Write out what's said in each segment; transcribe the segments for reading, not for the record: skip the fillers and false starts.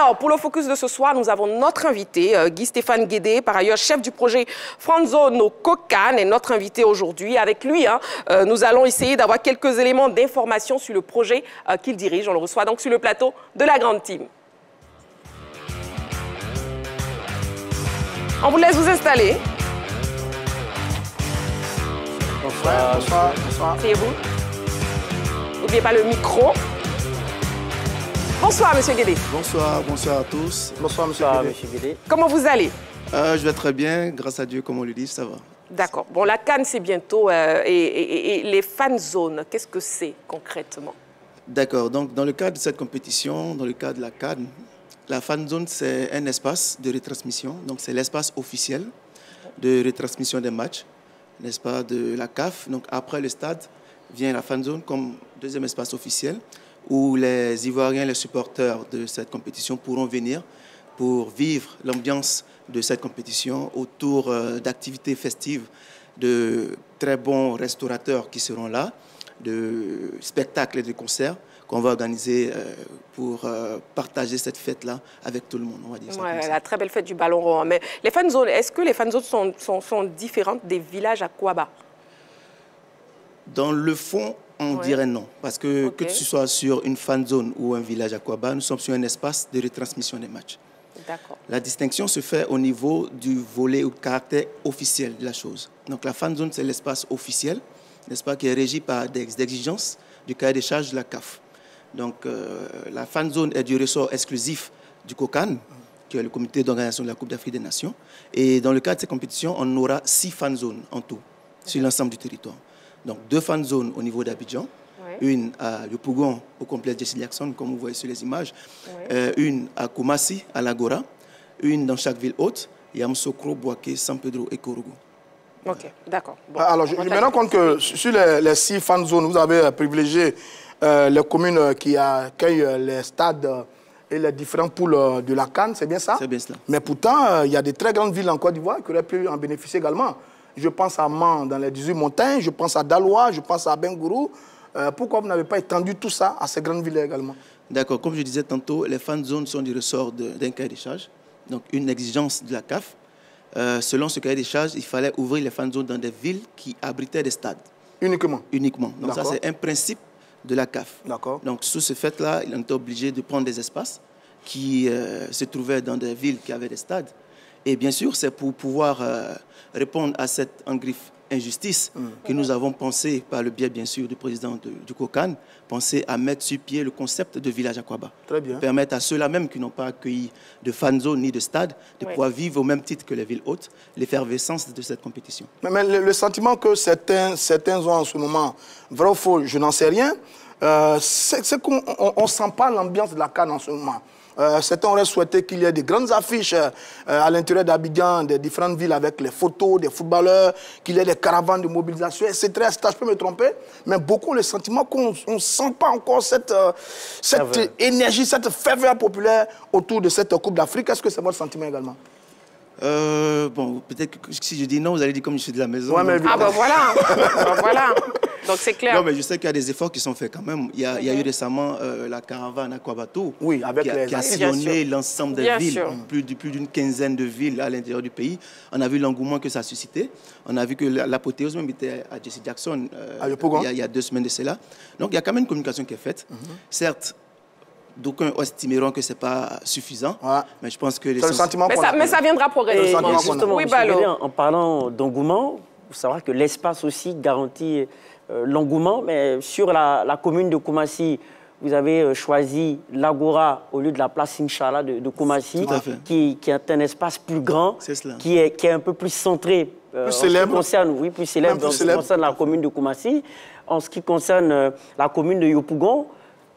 Alors, pour le focus de ce soir, nous avons notre invité, Guy-Stéphane Guédé, par ailleurs chef du projet Friendzone au Kokan, est notre invité aujourd'hui. Avec lui, nous allons essayer d'avoir quelques éléments d'information sur le projet qu'il dirige. On le reçoit donc sur le plateau de la grande team. On vous laisse vous installer. Bonsoir. Bonsoir. Bonsoir. Asseyez-vous. N'oubliez pas le micro. Bonsoir, Monsieur Guédé. Bonsoir, bonsoir à tous. Bonsoir, Monsieur Guédé. Comment vous allez? Je vais très bien, grâce à Dieu, comme on le dit, ça va. D'accord. Bon, la CAN, c'est bientôt. Et les fan zones, qu'est-ce que c'est concrètement? D'accord. Donc, dans le cadre de cette compétition, dans le cadre de la CAN, la fan zone, c'est un espace de retransmission. Donc, c'est l'espace officiel de retransmission des matchs, n'est-ce pas, de la CAF. Donc, après le stade, vient la fan zone comme deuxième espace officiel où les Ivoiriens, les supporters de cette compétition pourront venir pour vivre l'ambiance de cette compétition autour d'activités festives, de très bons restaurateurs qui seront là, de spectacles et de concerts qu'on va organiser pour partager cette fête-là avec tout le monde, on va dire ça comme ça. La très belle fête du ballon rond. Mais les fan zones, est-ce que les fan zones sont différentes des villages à Kouaba? Dans le fond, on dirait non. Parce que que tu sois sur une fan zone ou un village à Kouaba, nous sommes sur un espace de retransmission des matchs. La distinction se fait au niveau du volet ou caractère officiel de la chose. Donc la fan zone, c'est l'espace officiel, n'est-ce pas, qui est régi par des exigences du cahier des charges de la CAF. Donc la fan zone est du ressort exclusif du COCAN, qui est le comité d'organisation de la Coupe d'Afrique des Nations. Et dans le cadre de ces compétitions, on aura 6 fan zones en tout, sur l'ensemble du territoire. Donc 2 fan zones au niveau d'Abidjan, une à Yopougon, au complexe Jesse Jackson, comme vous voyez sur les images, une à Koumassi, à l'Agora, une dans chaque ville haute, Yamoussoukro, Bouaké, San Pedro et Korogo. Ok, d'accord. Bon, alors, je me rends compte que sur les 6 fan zones, vous avez privilégié les communes qui accueillent les stades et les différents poules de la CAN, c'est bien ça? C'est bien cela. Mais pourtant, il y a de très grandes villes en Côte d'Ivoire qui auraient pu en bénéficier également. Je pense à Man dans les 18 montagnes, je pense à Daloa, je pense à Bengourou. Pourquoi vous n'avez pas étendu tout ça à ces grandes villes également? D'accord. Comme je disais tantôt, les fan zones sont du ressort d'un cahier des charges, donc une exigence de la CAF. Selon ce cahier des charges, il fallait ouvrir les fan zones dans des villes qui abritaient des stades. Uniquement? Uniquement. Donc ça, c'est un principe de la CAF. D'accord. Donc sous ce fait-là, il était obligé de prendre des espaces qui se trouvaient dans des villes qui avaient des stades. Et bien sûr, c'est pour pouvoir répondre à cette injustice que nous avons pensé, par le biais bien sûr du président du COCAN, penser à mettre sur pied le concept de village à Kouaba. Très bien. Permettre à ceux-là même qui n'ont pas accueilli de fan zone ni de stade de pouvoir vivre au même titre que les villes hautes l'effervescence de cette compétition. Mais le sentiment que certains ont en ce moment, vrai ou faux, je n'en sais rien, c'est qu'on ne sent pas l'ambiance de la CAN en ce moment. Certains auraient souhaité qu'il y ait des grandes affiches à l'intérieur d'Abidjan, des différentes villes avec les photos des footballeurs, qu'il y ait des caravanes de mobilisation, etc. Je peux me tromper, mais beaucoup ont le sentiment qu'on ne sent pas encore cette énergie, cette ferveur populaire autour de cette Coupe d'Afrique. Est-ce que c'est votre sentiment également? Bon, peut-être que si je dis non, vous allez dire comme je suis de la maison. Ouais, mais ah ben voilà, voilà. Donc c'est clair. Non, mais je sais qu'il y a des efforts qui sont faits quand même. Il y a eu récemment la caravane à Kouabatou qui a sillonné l'ensemble des villes, plus d'une quinzaine de villes à l'intérieur du pays. On a vu l'engouement que ça a suscité. On a vu que l'apothéose même était à Jesse Jackson il y a 2 semaines de cela. Donc il y a quand même une communication qui est faite. Certes, d'aucuns estimeront que ce n'est pas suffisant, mais je pense que... Mais ça viendra progressivement. Justement, oui, en parlant d'engouement, il faut savoir que l'espace aussi garantit l'engouement, mais sur la commune de Koumassi, vous avez choisi l'Agora au lieu de la place Inch'Allah de Koumassi, qui est un espace plus grand, qui est un peu plus centré, plus célèbre. Plus célèbre en ce qui concerne la commune de Koumassi. En ce qui concerne la commune de Yopougon,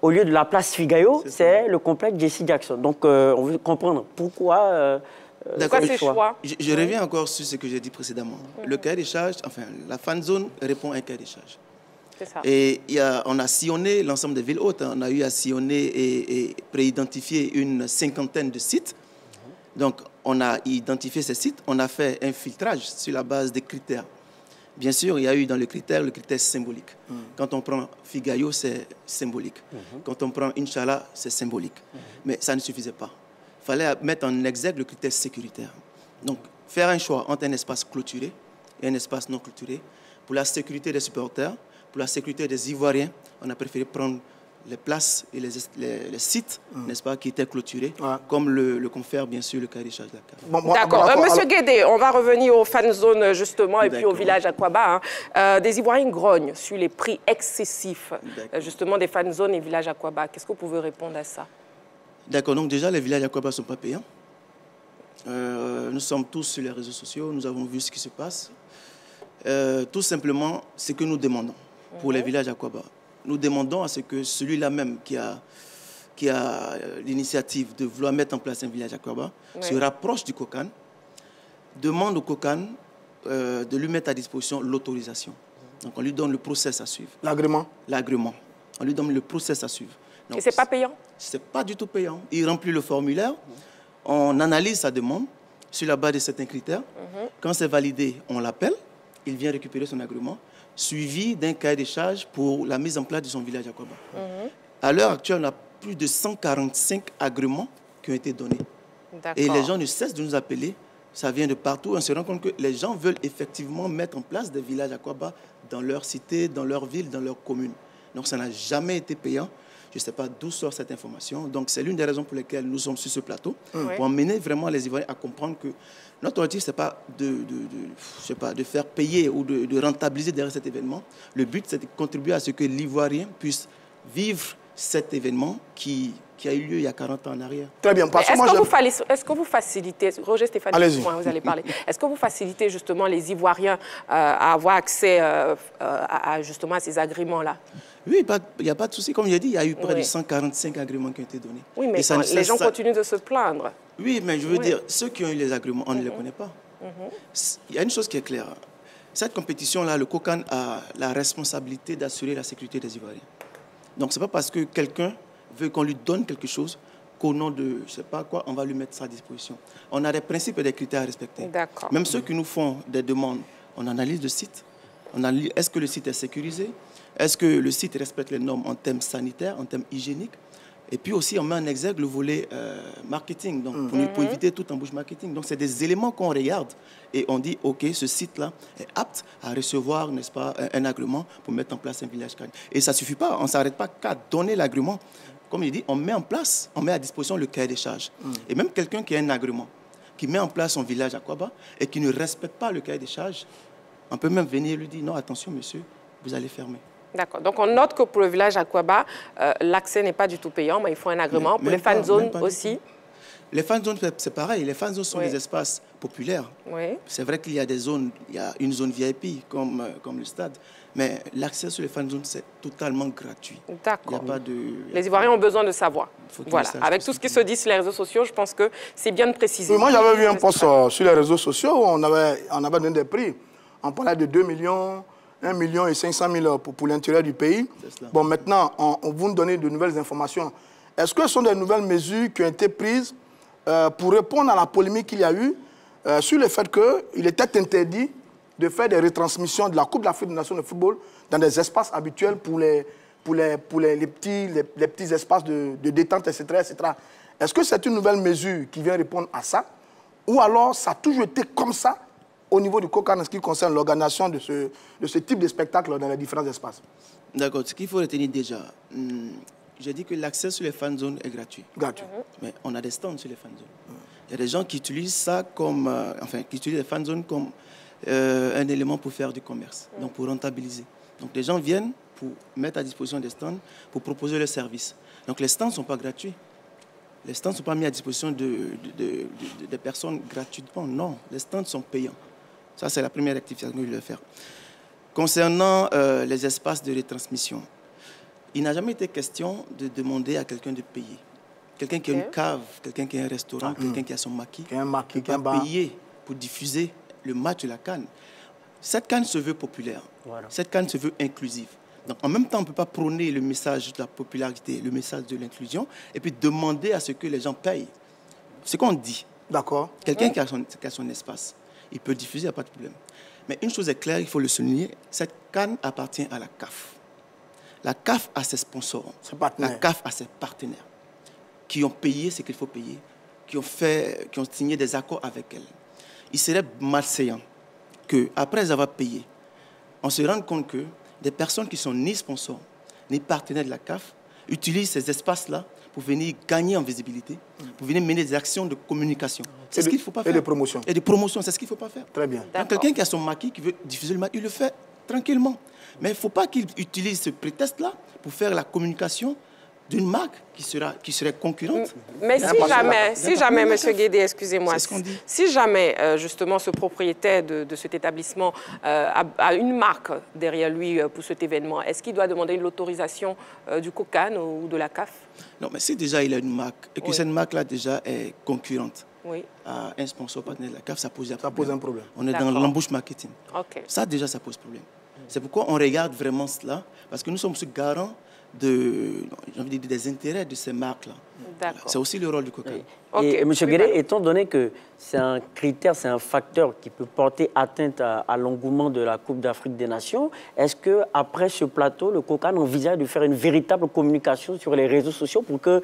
au lieu de la place Figayo, c'est le complexe Jesse Jackson. Donc, on veut comprendre pourquoi ces choix. Je reviens encore sur ce que j'ai dit précédemment. Le cahier des charges, enfin, la fan zone répond à un cahier des charges. Ça. Et on a sillonné l'ensemble des villes hautes. On a eu à sillonner et préidentifier une 50aine de sites. Donc, on a identifié ces sites. On a fait un filtrage sur la base des critères. Bien sûr, il y a eu dans le critère symbolique. Quand on prend Figayo, c'est symbolique. Quand on prend Inch'Allah, c'est symbolique. Mais ça ne suffisait pas. fallait mettre en exergue le critère sécuritaire. Donc, faire un choix entre un espace clôturé et un espace non clôturé. Pour la sécurité des supporters, pour la sécurité des Ivoiriens, on a préféré prendre les places et les sites, n'est-ce pas, qui étaient clôturés, comme le confère, bien sûr, le cahier des charges de la CAF. D'accord. Monsieur Guédé, on va revenir aux fan zones, justement, et puis au village Akwaba. Hein. Des Ivoiriens grognent sur les prix excessifs, justement, des fan zones et villages Akwaba. Qu'est-ce que vous pouvez répondre à ça? D'accord. Donc, déjà, les villages Akwaba ne sont pas payants. Nous sommes tous sur les réseaux sociaux, nous avons vu ce qui se passe. Tout simplement, ce que nous demandons pour les villages Akwaba. Nous demandons à ce que celui-là même qui a l'initiative de vouloir mettre en place un village Akwaba se rapproche du COCAN, demande au COCAN de lui mettre à disposition l'autorisation. Donc on lui donne le process à suivre. L'agrément? L'agrément. On lui donne le process à suivre. Donc, et ce n'est pas payant? Ce n'est pas du tout payant. Il remplit le formulaire, on analyse sa demande sur la base de certains critères. Quand c'est validé, on l'appelle, il vient récupérer son agrément, suivi d'un cahier des charges pour la mise en place de son village Akwaba. À l'heure actuelle, on a plus de 145 agréments qui ont été donnés. Et les gens ne cessent de nous appeler. Ça vient de partout. On se rend compte que les gens veulent effectivement mettre en place des villages Akwaba dans leur cité, dans leur ville, dans leur commune. Donc ça n'a jamais été payant. Je ne sais pas d'où sort cette information. Donc c'est l'une des raisons pour lesquelles nous sommes sur ce plateau, pour emmener vraiment les Ivoiriens à comprendre que notre objectif, ce n'est pas de faire payer ou de rentabiliser derrière cet événement. Le but, c'est de contribuer à ce que l'Ivoirien puisse vivre cet événement qui a eu lieu il y a 40 ans en arrière. Très bien. Est-ce que vous facilitez, Roger Stéphane, vous allez parler, est-ce que vous facilitez justement les Ivoiriens à avoir accès justement à ces agréments-là? Oui, il n'y a pas de souci. Comme je l'ai dit, il y a eu près de 145 agréments qui ont été donnés. Oui, mais les gens continuent de se plaindre. Oui, mais je veux dire, ceux qui ont eu les agréments, on ne les connaît pas. Il y a une chose qui est claire. Cette compétition-là, le COCAN a la responsabilité d'assurer la sécurité des Ivoiriens. Donc, ce n'est pas parce que quelqu'un veut qu'on lui donne quelque chose qu'au nom de, je ne sais pas quoi, on va lui mettre ça à disposition. On a des principes et des critères à respecter. Même ceux qui nous font des demandes, on analyse le site. Est-ce que le site est sécurisé? Est-ce que le site respecte les normes en termes sanitaires, en termes hygiéniques? Et puis aussi, on met en exergue le volet marketing, donc pour éviter toute embauche marketing. Donc, c'est des éléments qu'on regarde et on dit, OK, ce site-là est apte à recevoir, n'est-ce pas, un agrément pour mettre en place un village Kani. Et ça ne suffit pas, on ne s'arrête pas qu'à donner l'agrément. Comme il dit, on met en place, on met à disposition le cahier des charges. Et même quelqu'un qui a un agrément, qui met en place son village Akwaba et qui ne respecte pas le cahier des charges, on peut même venir lui dire, non, attention, monsieur, vous allez fermer. D'accord. Donc, on note que pour le village Akwaba, l'accès n'est pas du tout payant, mais il faut un agrément. Pour les fan zones aussi? Les fan zones, c'est pareil. Les fan zones sont des espaces populaires. C'est vrai qu'il y a des zones, il y a une zone VIP comme le stade, mais l'accès sur les fan zones, c'est totalement gratuit. D'accord. Les Ivoiriens ont besoin de savoir. Voilà. Avec tout ce qui se dit sur les réseaux sociaux, je pense que c'est bien de préciser. Oui, moi, j'avais vu un post sur les réseaux sociaux où on avait donné des prix. On parlait de 2 millions, 1 million et 500 000 pour l'intérieur du pays. Bon, maintenant, on vous donne de nouvelles informations. Est-ce que ce sont des nouvelles mesures qui ont été prises pour répondre à la polémique qu'il y a eu sur le fait qu'il était interdit de faire des retransmissions de la Coupe d'Afrique des Nations de football dans des espaces habituels pour les petits espaces de détente, etc. etc. Est-ce que c'est une nouvelle mesure qui vient répondre à ça? Ou alors ça a toujours été comme ça au niveau du COCAN en ce qui concerne l'organisation de ce type de spectacle dans les différents espaces? D'accord. Ce qu'il faut retenir déjà, j'ai dit que l'accès sur les fan zones est gratuit. Gratuit. Mais on a des stands sur les fan zones. Il y a des gens qui utilisent ça comme, qui utilisent les fan zones comme un élément pour faire du commerce, donc pour rentabiliser. Donc les gens viennent pour mettre à disposition des stands, pour proposer leurs services. Donc les stands ne sont pas gratuits. Les stands ne sont pas mis à disposition des personnes gratuitement. Non, les stands sont payants. Ça, c'est la première rectification que je vais faire. Concernant les espaces de retransmission, il n'a jamais été question de demander à quelqu'un de payer. Quelqu'un qui a une cave, quelqu'un qui a un restaurant, quelqu'un qui a son maquis, qui va payer pour diffuser le match de la CAN. Cette CAN se veut populaire. Voilà. Cette CAN se veut inclusive. Donc, en même temps, on ne peut pas prôner le message de la popularité, le message de l'inclusion, et puis demander à ce que les gens payent. Ce qu'on dit. D'accord. Quelqu'un qui a son espace, il peut diffuser, il n'y a pas de problème. Mais une chose est claire, il faut le souligner, cette CAN appartient à la CAF. La CAF a ses sponsors, la CAF a ses partenaires qui ont payé ce qu'il faut payer qui ont signé des accords avec elle. Il serait malséant qu'après avoir payé, on se rende compte que des personnes qui sont ni sponsors, ni partenaires de la CAF, utilisent ces espaces-là pour venir gagner en visibilité, pour venir mener des actions de communication. C'est ce qu'il ne faut pas faire. Et de promotion. Et de promotion, c'est ce qu'il ne faut pas faire. Très bien. Donc quelqu'un qui a son maquis, qui veut diffuser le maquis, il le fait tranquillement. Mais il ne faut pas qu'il utilise ce prétexte-là pour faire la communication d'une marque qui serait concurrente. Mais si jamais, M. Guédé, excusez-moi, si jamais justement ce propriétaire de cet établissement a une marque derrière lui pour cet événement, est-ce qu'il doit demander l'autorisation du COCAN ou de la CAF? Non, mais si déjà il a une marque et que cette marque-là déjà est concurrente à un sponsor partenaire de la CAF, ça pose un problème. On est dans l'embauche marketing. Ça déjà, ça pose problème. C'est pourquoi on regarde vraiment cela, parce que nous sommes garants des intérêts de ces marques-là. C'est aussi le rôle du COCAN. Et M. Guédé, étant donné que c'est un critère, c'est un facteur qui peut porter atteinte à l'engouement de la Coupe d'Afrique des Nations, est-ce qu'après ce plateau, le COCAN envisage de faire une véritable communication sur les réseaux sociaux pour que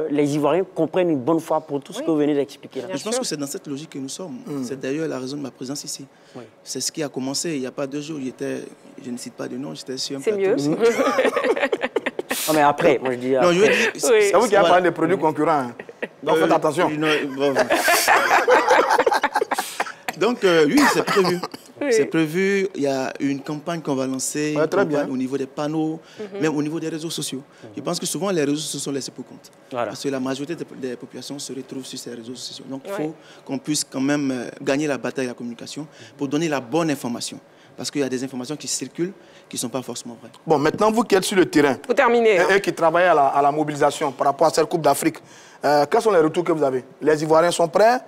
les Ivoiriens comprennent une bonne fois pour tout ce que vous venez d'expliquer? Je pense que c'est dans cette logique que nous sommes. C'est d'ailleurs la raison de ma présence ici. C'est ce qui a commencé il n'y a pas 2 jours. Je ne cite pas de nom, j'étais sur un plateau. C'est mieux. Non, mais après, moi je dis... Non, c'est vous qui avez parlé des produits concurrents. Hein. Donc faites attention. Donc oui, c'est prévu. C'est prévu, il y a une campagne qu'on va lancer au niveau des panneaux, même au niveau des réseaux sociaux. Je pense que souvent les réseaux sociaux sont laissés pour compte. Parce que la majorité des populations se retrouvent sur ces réseaux sociaux. Donc il faut qu'on puisse quand même gagner la bataille de la communication pour donner la bonne information. Parce qu'il y a des informations qui circulent qui ne sont pas forcément vraies. Bon, maintenant, vous qui êtes sur le terrain, pour terminer, et qui travaillez à la mobilisation par rapport à cette Coupe d'Afrique, quels sont les retours que vous avez? Les Ivoiriens sont prêts?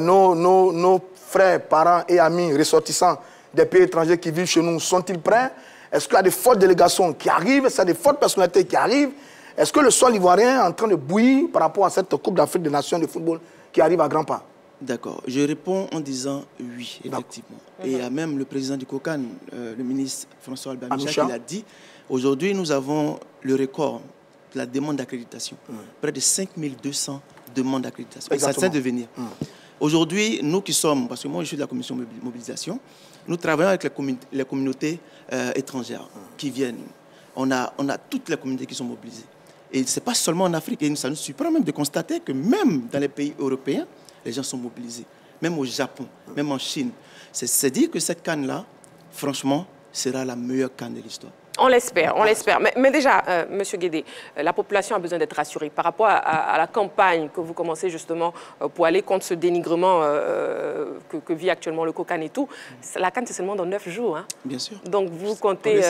Nos frères, parents et amis ressortissants des pays étrangers qui vivent chez nous, sont-ils prêts? Est-ce qu'il y a des fortes délégations qui arrivent? Est-ce qu'il y a des fortes personnalités qui arrivent? Est-ce que le sol ivoirien est en train de bouillir par rapport à cette Coupe d'Afrique des Nations de football qui arrive à grands pas? D'accord. Je réponds en disant oui, effectivement. Et il y a même le président du COCAN, le ministre François Albert Michel, qui l'a dit. Aujourd'hui, nous avons le record de la demande d'accréditation. Près de 5200 demandes d'accréditation. Ça sert de venir. Aujourd'hui, nous qui sommes, parce que moi je suis de la commission mobilisation, nous travaillons avec les communautés étrangères qui viennent. On a toutes les communautés qui sont mobilisées. Et ce n'est pas seulement en Afrique. Et ça nous surprend même de constater que même dans les pays européens, les gens sont mobilisés. Même au Japon, même en Chine. C'est dire que cette CAN-là, franchement, sera la meilleure CAN de l'histoire. On l'espère, on l'espère. Mais déjà, M. Guédé, la population a besoin d'être rassurée par rapport à la campagne que vous commencez justement pour aller contre ce dénigrement que vit actuellement le COCAN et tout. La CAN, c'est seulement dans 9 jours. Hein. Bien sûr. Donc vous comptez...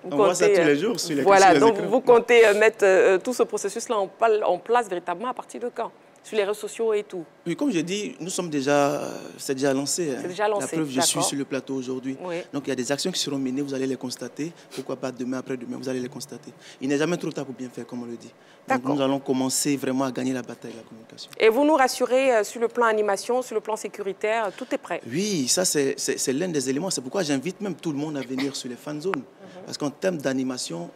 on voit ça tous les jours sur les voilà, donc vous comptez mettre tout ce processus-là en place véritablement à partir de quand? Sur les réseaux sociaux et tout. Oui, comme je dis, nous sommes déjà, c'est déjà lancé. C'est déjà lancé. La preuve, je suis sur le plateau aujourd'hui. Donc il y a des actions qui seront menées, vous allez les constater. Pourquoi pas demain, après-demain, vous allez les constater. Il n'est jamais trop tard pour bien faire, comme on le dit. Donc nous allons commencer vraiment à gagner la bataille de la communication. Et vous nous rassurez sur le plan animation, sur le plan sécuritaire, tout est prêt? Oui, ça c'est l'un des éléments. C'est pourquoi j'invite même tout le monde à venir sur les fan zones. Parce qu'en termes d'animation,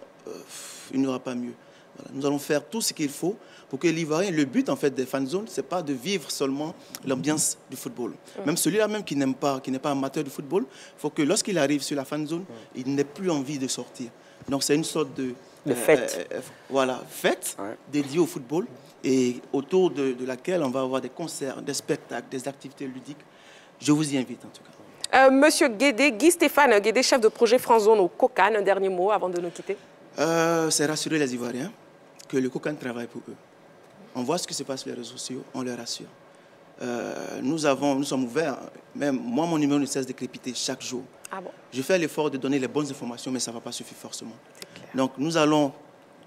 il n'y aura pas mieux. Voilà. Nous allons faire tout ce qu'il faut pour que l'Ivoirien, le but en fait des fan zones, ce n'est pas de vivre seulement l'ambiance du football. Même celui-là même qui n'est pas amateur du football, il faut que lorsqu'il arrive sur la fan zone, il n'ait plus envie de sortir. Donc c'est une sorte de fête. Voilà, fête dédiée au football et autour de laquelle on va avoir des concerts, des spectacles, des activités ludiques. Je vous y invite en tout cas. Monsieur Guédé, Guy-Stéphane Guédé, chef de projet France Zone au COCAN, un dernier mot avant de nous quitter? C'est rassurer les Ivoiriens que le COCAN travaille pour eux. On voit ce qui se passe sur les réseaux sociaux, on leur rassure. Nous sommes ouverts, même moi mon numéro ne cesse de crépiter chaque jour. Ah bon? Je fais l'effort de donner les bonnes informations, mais ça ne va pas suffire forcément. Donc nous allons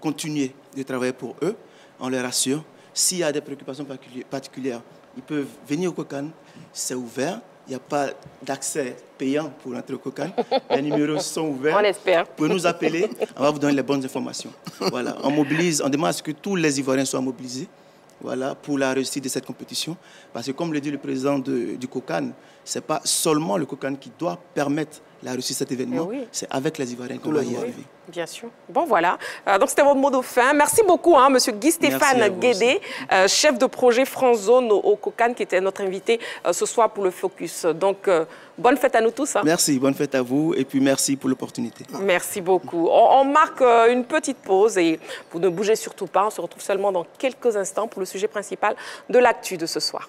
continuer de travailler pour eux, on les rassure. S'il y a des préoccupations particulières, ils peuvent venir au COCAN, c'est ouvert. Il n'y a pas d'accès payant pour entrer au COCAN. Les numéros sont ouverts. On espère. Vous pouvez nous appeler, on va vous donner les bonnes informations. Voilà, on mobilise, on demande à ce que tous les Ivoiriens soient mobilisés, voilà, pour la réussite de cette compétition. Parce que comme le dit le président du COCAN, ce n'est pas seulement le COCAN qui doit permettre la Russie, cet événement, c'est avec les Ivoiriens qu'on va y arriver. Bien sûr. Bon, voilà. Donc, c'était votre mot de fin. Merci beaucoup, hein, Monsieur Guy-Stéphane Guédé, chef de projet France Zone au COCAN, qui était notre invité ce soir pour le Focus. Donc, bonne fête à nous tous. Hein. Merci, bonne fête à vous et puis merci pour l'opportunité. Merci beaucoup. On marque une petite pause et vous ne bougez surtout pas. On se retrouve seulement dans quelques instants pour le sujet principal de l'actu de ce soir.